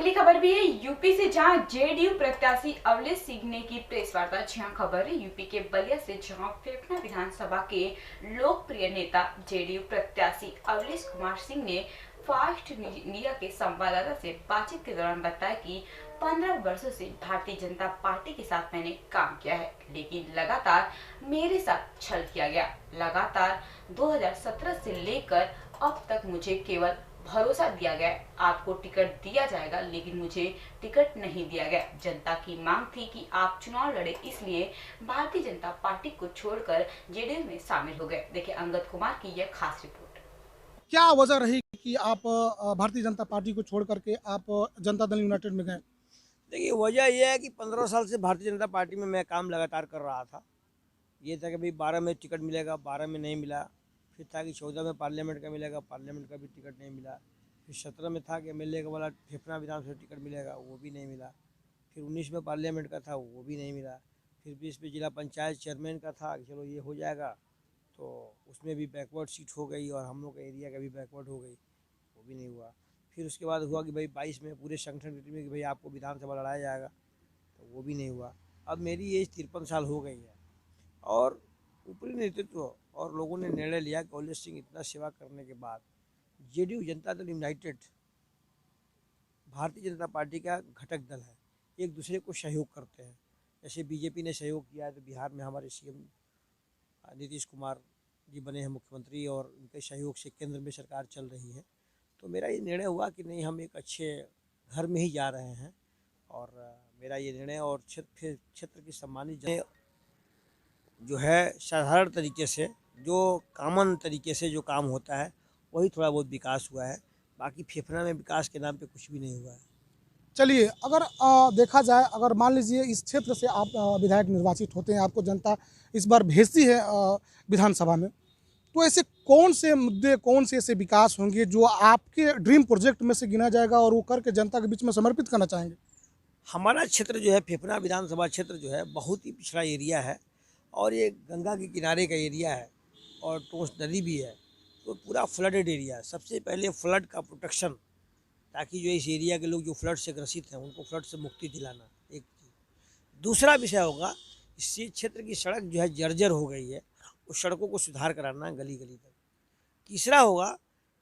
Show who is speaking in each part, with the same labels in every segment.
Speaker 1: अगली खबर भी है यूपी से, जहां जेडीयू प्रत्याशी अवलेश सिंह ने की प्रेस वार्ता। जहां खबर है यूपी के बलिया से, जहां फेफना विधानसभा के लोकप्रिय नेता जेडीयू प्रत्याशी अवलेश कुमार सिंह ने फास्ट मीडिया के संवाददाता से बातचीत के दौरान बताया कि 15 वर्षों से भारतीय जनता पार्टी के साथ मैंने काम किया है, लेकिन लगातार मेरे साथ छल किया गया। लगातार 2017 से लेकर अब तक मुझे केवल भरोसा दिया गया, आपको टिकट दिया जाएगा, लेकिन मुझे टिकट नहीं दिया गया। जनता की मांग थी कि आप चुनाव लड़े, इसलिए भारतीय जनता पार्टी को छोड़कर जेडीयू में शामिल हो गए। देखिए अंगद कुमार की यह खास रिपोर्ट।
Speaker 2: क्या वजह रही कि आप भारतीय जनता पार्टी को छोड़ करके आप जनता दल यूनाइटेड में गए?
Speaker 3: देखिए वजह यह है कि 15 साल से भारतीय जनता पार्टी में मैं काम लगातार कर रहा था। ये था कि भाई 12 में टिकट मिलेगा, 12 में नहीं मिला। फिर था कि 14 में पार्लियामेंट का मिलेगा, पार्लियामेंट का भी टिकट नहीं मिला। फिर 17 में था कि एमएलए का वाला फेफना विधानसभा टिकट मिलेगा, वो भी नहीं मिला। फिर 19 में पार्लियामेंट का था, वो भी नहीं मिला। फिर 20 में जिला पंचायत चेयरमैन का था कि चलो ये हो जाएगा, तो उसमें भी बैकवर्ड सीट हो गई और हम लोग का एरिया का भी बैकवर्ड हो गई, वो भी नहीं हुआ। फिर उसके बाद हुआ कि भाई 22 में पूरे संगठन की टीम में कि भाई आपको विधानसभा लड़ाया जाएगा, तो वो भी नहीं हुआ। अब मेरी एज 53 साल हो गई है और ऊपरी नेतृत्व और लोगों ने निर्णय लिया कि अवलेश सिंह इतना सेवा करने के बाद JDU Janata Dal United Bharatiya Janata party का घटक दल है, एक दूसरे को सहयोग करते हैं। जैसे बीजेपी ने सहयोग किया है तो बिहार में हमारे सीएम नीतीश कुमार जी बने हैं मुख्यमंत्री और उनके सहयोग से केंद्र में सरकार चल रही है। तो मेरा ये निर्णय हुआ कि नहीं, हम एक अच्छे घर में ही जा रहे हैं और मेरा ये निर्णय और क्षेत्र की सम्मानित जो है साधारण तरीके से, जो कॉमन तरीके से जो काम होता है वही थोड़ा बहुत विकास हुआ है। बाकी फेफना में विकास के नाम पे कुछ भी नहीं हुआ है।
Speaker 2: चलिए, अगर देखा जाए, अगर मान लीजिए इस क्षेत्र से आप विधायक निर्वाचित होते हैं, आपको जनता इस बार भेजती है विधानसभा में, तो ऐसे कौन से मुद्दे, कौन से ऐसे विकास होंगे जो आपके ड्रीम प्रोजेक्ट में से गिना जाएगा और वो करके जनता के बीच में समर्पित करना चाहेंगे?
Speaker 3: हमारा क्षेत्र जो है फेफना विधानसभा क्षेत्र जो है बहुत ही पिछड़ा एरिया है और ये गंगा के किनारे का एरिया है और टोंस नदी भी है, तो पूरा फ्लडेड एरिया है। सबसे पहले फ्लड का प्रोटेक्शन, ताकि जो इस एरिया के लोग जो फ्लड से ग्रसित हैं उनको फ्लड से मुक्ति दिलाना एक चीज़। दूसरा विषय होगा, इस क्षेत्र की सड़क जो है जर्जर हो गई है, उस सड़कों को सुधार कराना गली गली तक। तीसरा होगा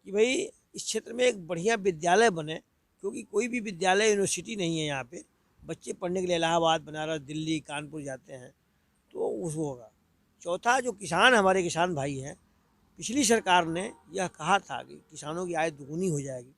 Speaker 3: कि भाई इस क्षेत्र में एक बढ़िया विद्यालय बने, क्योंकि कोई भी विद्यालय यूनिवर्सिटी नहीं है यहाँ पे। बच्चे पढ़ने के लिए इलाहाबाद, बनारस, दिल्ली, कानपुर जाते हैं, तो वो होगा। चौथा, जो किसान हमारे किसान भाई हैं, पिछली सरकार ने यह कहा था कि किसानों की आय दुगुनी हो जाएगी।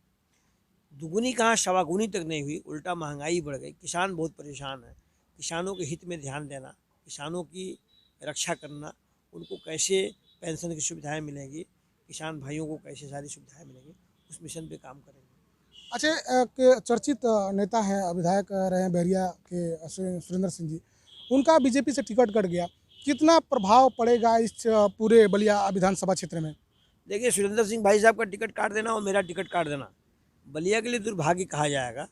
Speaker 3: दुगुनी कहाँ, सवागुनी तक नहीं हुई, उल्टा महंगाई बढ़ गई। किसान बहुत परेशान है। किसानों के हित में ध्यान देना, किसानों की रक्षा करना, उनको कैसे पेंशन की सुविधाएं मिलेंगी, किसान भाइयों को कैसे सारी सुविधाएं मिलेंगी, उस मिशन पे काम करेंगे।
Speaker 2: अच्छा, के चर्चित नेता हैं, विधायक रहे हैं बहरिया के सुरेंद्र सिंह जी, उनका बीजेपी से टिकट कट गया, कितना प्रभाव पड़ेगा इस पूरे बलिया विधानसभा क्षेत्र में?
Speaker 3: देखिए, सुरेंद्र सिंह भाई साहब का टिकट काट देना और मेरा टिकट काट देना बलिया के लिए दुर्भाग्य कहा जाएगा।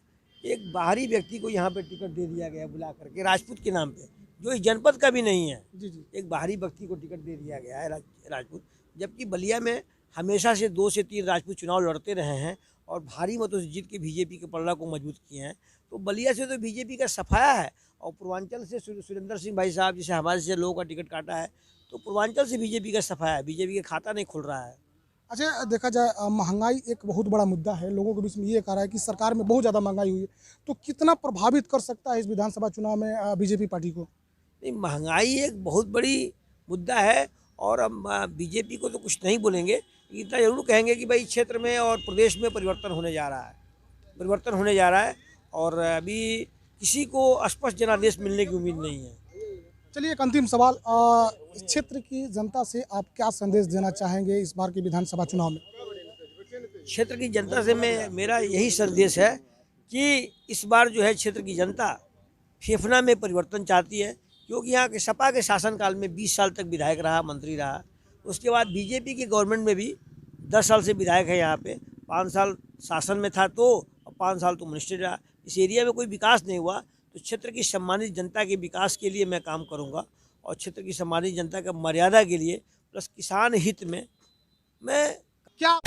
Speaker 3: एक बाहरी व्यक्ति को यहाँ पे टिकट दे दिया गया बुला करके, राजपूत के नाम पे, जो इस जनपद का भी नहीं है।
Speaker 2: जी।
Speaker 3: एक बाहरी व्यक्ति को टिकट दे दिया गया है राजपूत, जबकि बलिया में हमेशा से 2 से 3 राजपूत चुनाव लड़ते रहे हैं और भारी मतों से जीत के बीजेपी के पलड़ा को मजबूत किए हैं। तो बलिया से तो बीजेपी का सफाया है और पूर्वांचल से सुरेंद्र सिंह भाई साहब जैसे हमारे से लोगों का टिकट काटा है, तो पूर्वांचल से बीजेपी का सफाया है, बीजेपी का खाता नहीं खुल रहा है।
Speaker 2: अच्छा, देखा जाए महंगाई एक बहुत बड़ा मुद्दा है, लोगों के बीच में ये कह रहा है कि सरकार में बहुत ज़्यादा महंगाई हुई है, तो कितना प्रभावित कर सकता है इस विधानसभा चुनाव में बीजेपी पार्टी को?
Speaker 3: नहीं, महंगाई एक बहुत बड़ी मुद्दा है और हम बीजेपी को तो कुछ नहीं बोलेंगे, इतना जरूर कहेंगे कि भाई क्षेत्र में और प्रदेश में परिवर्तन होने जा रहा है और अभी किसी को स्पष्ट जनादेश मिलने की उम्मीद नहीं है।
Speaker 2: चलिए, एक अंतिम सवाल, इस क्षेत्र की जनता से आप क्या संदेश देना चाहेंगे इस बार के विधानसभा चुनाव में?
Speaker 3: क्षेत्र की जनता से मेरा यही संदेश है कि इस बार जो है क्षेत्र की जनता फेफना में परिवर्तन चाहती है, क्योंकि यहाँ के सपा के शासनकाल में 20 साल तक विधायक रहा, मंत्री रहा। उसके बाद बीजेपी की गवर्नमेंट में भी 10 साल से विधायक है यहाँ पे, 5 साल शासन में था तो, और 5 साल तो मिनिस्टर रहा। इस एरिया में कोई विकास नहीं हुआ, तो क्षेत्र की सम्मानित जनता के विकास के लिए मैं काम करूँगा और क्षेत्र की सम्मानित जनता के मर्यादा के लिए प्लस किसान हित में मैं क्या